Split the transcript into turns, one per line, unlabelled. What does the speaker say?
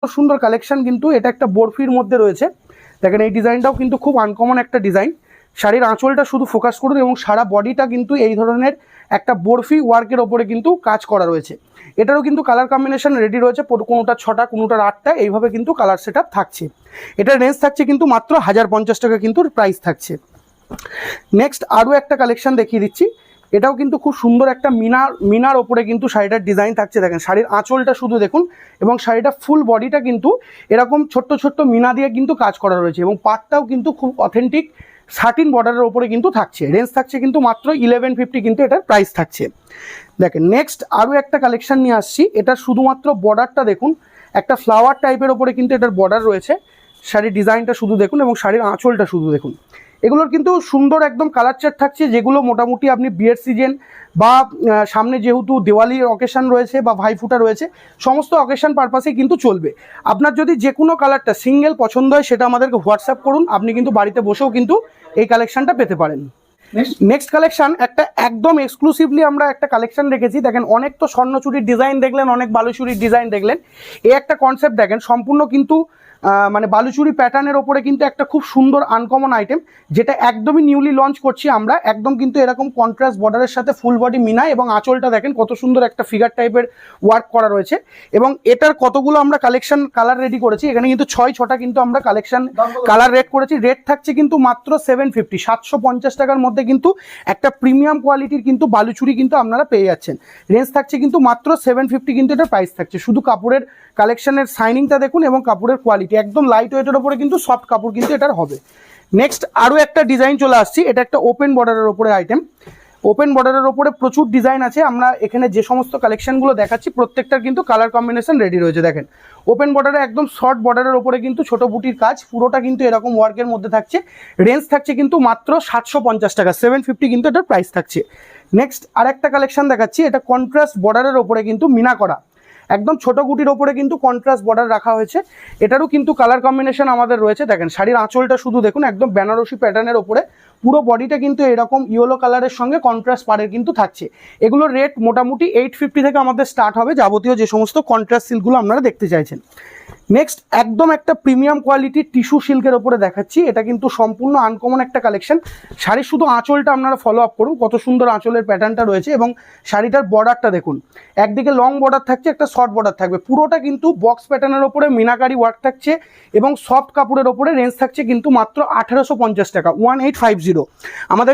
সুন্দর কালেকশন, কিন্তু এটা একটা বরফির মধ্যে রয়েছে। দেখেন এই ডিজাইনটাও কিন্তু খুব আনকমন একটা ডিজাইন। শাড়ির আঁচলটা শুধু ফোকাস করুন এবং সারা বডিটা কিন্তু এই ধরনের একটা বরফি ওয়ার্কের ওপরে কিন্তু কাজ করা রয়েছে। এটারও কিন্তু কালার কম্বিনেশন রেডি রয়েছে, কোনোটা 6টা কোনোটার 8টা, এইভাবে কিন্তু কালার সেট আপ থাকছে। এটার রেঞ্জ থাকছে কিন্তু মাত্র 1050 টাকা কিন্তু প্রাইস থাকছে। নেক্সট আরও একটা কালেকশন দেখিয়ে দিচ্ছি। এটাও কিন্তু খুব সুন্দর একটা মিনার ওপরে কিন্তু শাড়িটার ডিজাইন থাকছে। দেখেন শাড়ির আঁচলটা শুধু দেখুন এবং শাড়িটা ফুল বডিটা কিন্তু এরকম ছোট্ট ছোট্ট মিনা দিয়ে কিন্তু কাজ করা রয়েছে এবং পাটটাও কিন্তু খুব অথেন্টিক সাটিন বর্ডারের ওপরে কিন্তু থাকছে। রেঞ্জ থাকছে কিন্তু মাত্র 1150 কিন্তু এটার প্রাইস থাকছে। দেখেন নেক্সট আরও একটা কালেকশন নিয়ে আসছি। এটা শুধুমাত্র বর্ডারটা দেখুন, একটা ফ্লাওয়ার টাইপের ওপরে কিন্তু এটার বর্ডার রয়েছে। শাড়ির ডিজাইনটা শুধু দেখুন এবং শাড়ির আঁচলটা শুধু দেখুন। এগুলোর কিন্তু সুন্দর একদম কালার চার্ট থাকছে, যেগুলো মোটামুটি আপনি বিয়ের সিজন বা সামনে যেহেতু দিওয়ালির অকেশান রয়েছে বা ভাইফোঁটা রয়েছে, সমস্ত অকেশান পারপাসে কিন্তু চলবে। আপনার যদি যে কোনো কালারটা সিঙ্গেল পছন্দ হয় সেটা আমাদেরকে হোয়াটসঅ্যাপ করুন, আপনি কিন্তু বাড়িতে বসেও কিন্তু এই কালেকশানটা পেতে পারেন। নেক্সট কালেকশন একটা একদম এক্সক্লুসিভলি আমরা একটা কালেকশন রেখেছি। দেখেন অনেক তো স্বর্ণচুরির ডিজাইন দেখলেন, অনেক বালুচুরির ডিজাইন দেখলেন, এই একটা কনসেপ্ট দেখেন সম্পূর্ণ কিন্তু মানে বালুচুরি প্যাটার্নের ওপরে কিন্তু একটা খুব সুন্দর আনকমন আইটেম, যেটা একদমই নিউলি লঞ্চ করছি আমরা। একদম কিন্তু এরকম কন্ট্রাস্ট বর্ডারের সাথে ফুল বডি মিনায় এবং আঁচলটা দেখেন কত সুন্দর একটা ফিগার টাইপের ওয়ার্ক করা রয়েছে। এবং এটার কতগুলো আমরা কালেকশন কালার রেডি করেছি, এখানে কিন্তু 6টা কিন্তু আমরা কালেকশন কালার রেড করেছি। রেট থাকছে কিন্তু মাত্র 750, 750 টাকার মধ্যে কিন্তু একটা প্রিমিয়াম কোয়ালিটির কিন্তু বালুচুরি কিন্তু আপনারা পেয়ে যাচ্ছেন। রেঞ্জ থাকছে কিন্তু মাত্র 750 কিন্তু এটা প্রাইস থাকছে। শুধু কাপড়ের কালেকশনের শাইনিংটা দেখুন এবং কাপড়ের কোয়ালিটি একদম লাইট ওয়েটের ওপরে কিন্তু সফট কাপড় কিন্তু এটার হবে। নেক্সট আরও একটা ডিজাইন চলে আসছি। এটা একটা ওপেন বর্ডারের ওপরে আইটেম। ওপেন বর্ডারের ওপরে প্রচুর ডিজাইন আছে। আমরা এখানে যে সমস্ত কালেকশনগুলো দেখাচ্ছি প্রত্যেকটার কিন্তু কালার কম্বিনেশন রেডি রয়েছে। দেখেন ওপেন বর্ডারে একদম শর্ট বর্ডারের ওপরে কিন্তু ছোট বুটির কাজ, পুরোটা কিন্তু এরকম ওয়ার্কের মধ্যে থাকছে। রেঞ্জ থাকছে কিন্তু মাত্র 750 টাকা, 750 কিন্তু এটার প্রাইস থাকছে। নেক্সট আরেকটা কালেকশন দেখাচ্ছি। এটা কন্ট্রাস্ট বর্ডারের ওপরে কিন্তু মিনা করা, একদম ছোট গুটির ওপরে কিন্তু কন্ট্রাস্ট বর্ডার রাখা হয়েছে। এটারও কিন্তু কালার কম্বিনেশন আমাদের রয়েছে। দেখেন শাড়ির আঁচলটা শুধু দেখুন, একদম বেনারসি প্যাটার্নের ওপরে পুরো বডিটা কিন্তু এরকম ইয়েলো কালারের সঙ্গে কন্ট্রাস্ট পাড়ের কিন্তু থাকছে। এগুলোর রেট মোটামুটি 850 থেকে আমাদের স্টার্ট হবে, যাবতীয় যে সমস্ত কন্ট্রাস্ট সিল্কগুলো আপনারা দেখতে চাইছেন। নেক্সট একদম একটা প্রিমিয়াম কোয়ালিটির টিস্যু সিল্কের ওপরে দেখাচ্ছি। এটা কিন্তু সম্পূর্ণ আনকমন একটা কালেকশন। শাড়ির শুধু আঁচলটা আপনারা ফলো আপ করুন, কত সুন্দর আঁচলের প্যাটার্নটা রয়েছে এবং শাড়িটার বর্ডারটা দেখুন, একদিকে লং বর্ডার থাকছে, একটা শর্ট বর্ডার থাকবে। পুরোটা কিন্তু বক্স প্যাটার্নের ওপরে মিনাকারি ওয়ার্ক থাকছে এবং সফট কাপড়ের ওপরে। রেঞ্জ থাকছে কিন্তু মাত্র 1850 টাকা, 1850। আমাদের